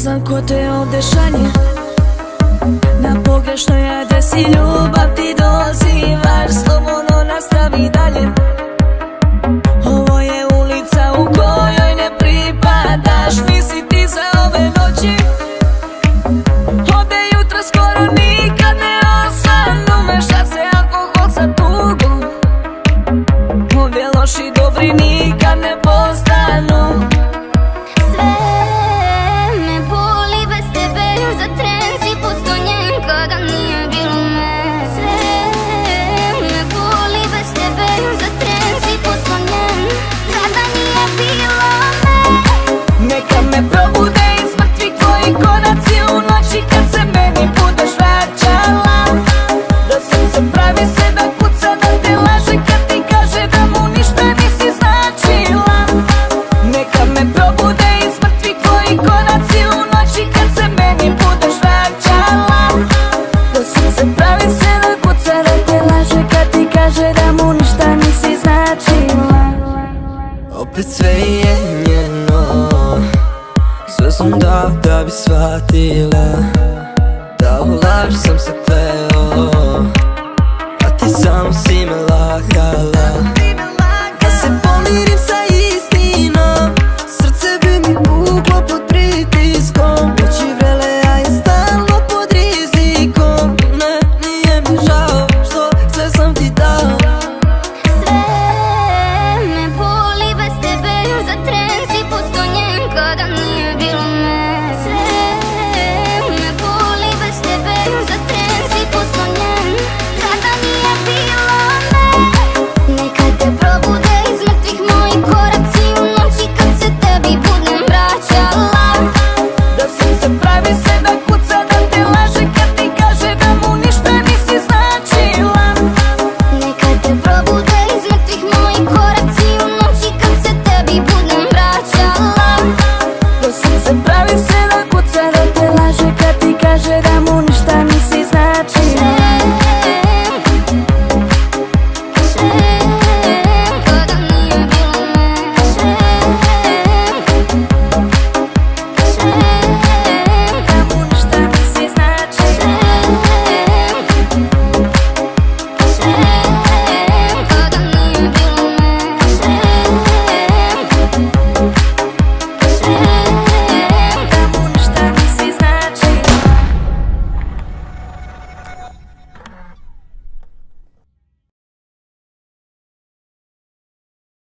znam ko te ovde šalje, na pogrešnoj adresi ljubav ti dozivaš. Slobodno nastavi dalje, ovo je ulica u kojoj ne pripadaš. Nisi ti za ove noći, ovde jutra skoro nikad ne osvanu. Meša se alkohol sa tugom, ovdje loši dobri nikad ne postanu. Neka me probude iz mrtvih tvoji koraci u noći kad se meni budeš vraćala. Da srce pravi se da kuca, da te laže kad ti kaže da mu ništa nisi značila. Neka me probude iz mrtvih tvoji koraci u noći kad se meni budeš vraćala. Da srce pravi se da kuca, da te laže kad ti kaže da mu ništa nisi značila. Opet sve je njeno, sve sam dao da bi shvatila da u laž sam se